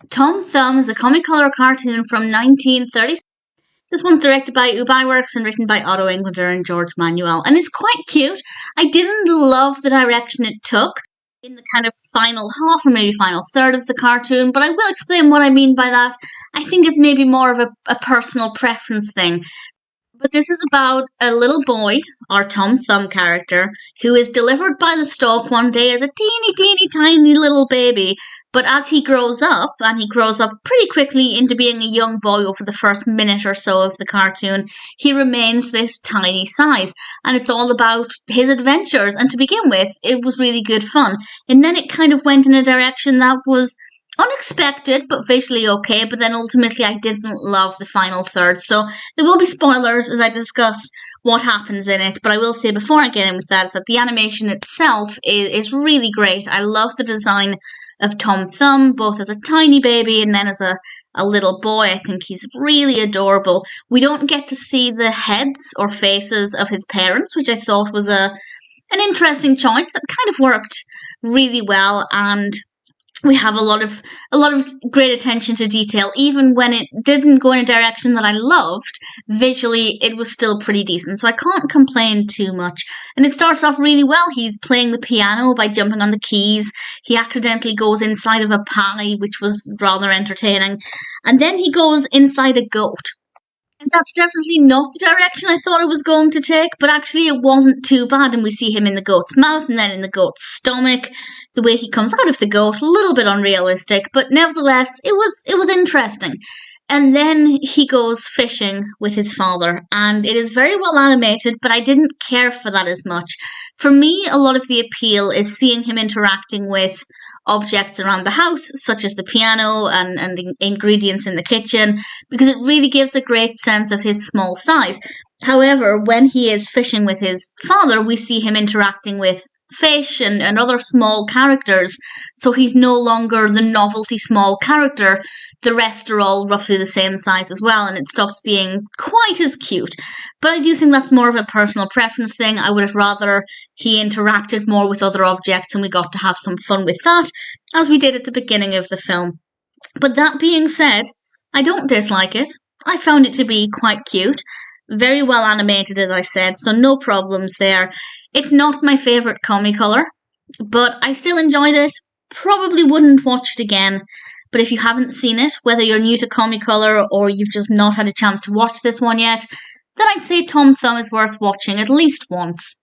Tom Thumb is a ComiColor cartoon from 1930. This one's directed by Iwerks and written by Otto Englander and George Manuel, and it's quite cute. I didn't love the direction it took in the kind of final half or maybe final third of the cartoon, but I will explain what I mean by that. I think it's maybe more of a personal preference thing. But this is about a little boy, our Tom Thumb character, who is delivered by the stalk one day as a teeny tiny little baby. But as he grows up, and he grows up pretty quickly into being a young boy over the first minute or so of the cartoon, he remains this tiny size. And it's all about his adventures. And to begin with, it was really good fun. And then it kind of went in a direction that was unexpected but visually okay, but then ultimately I didn't love the final third. So there will be spoilers as I discuss what happens in it, but I will say before I get in with that is that the animation itself is really great. I love the design of Tom Thumb, both as a tiny baby and then as a little boy. I think he's really adorable. We don't get to see the heads or faces of his parents, which I thought was an interesting choice that kind of worked really well, and we have a lot of great attention to detail. Even when it didn't go in a direction that I loved, visually it was still pretty decent. So I can't complain too much. And it starts off really well. He's playing the piano by jumping on the keys. He accidentally goes inside of a pie, which was rather entertaining. And then he goes inside a goat. And that's definitely not the direction I thought it was going to take, but actually it wasn't too bad. And we see him in the goat's mouth and then in the goat's stomach. The way he comes out of the goat, a little bit unrealistic, but nevertheless, it was interesting. And then he goes fishing with his father, and it is very well animated, but I didn't care for that as much. For me, a lot of the appeal is seeing him interacting with objects around the house, such as the piano and ingredients in the kitchen, because it really gives a great sense of his small size. However, when he is fishing with his father, we see him interacting with fish and other small characters, so he's no longer the novelty small character. The rest are all roughly the same size as well, and it stops being quite as cute. But I do think that's more of a personal preference thing. I would have rather he interacted more with other objects and we got to have some fun with that, as we did at the beginning of the film. But that being said, I don't dislike it. I found it to be quite cute. Very well animated, as I said, so no problems there. It's not my favourite ComiColor, but I still enjoyed it. Probably wouldn't watch it again, but if you haven't seen it, whether you're new to ComiColor or you've just not had a chance to watch this one yet, then I'd say Tom Thumb is worth watching at least once.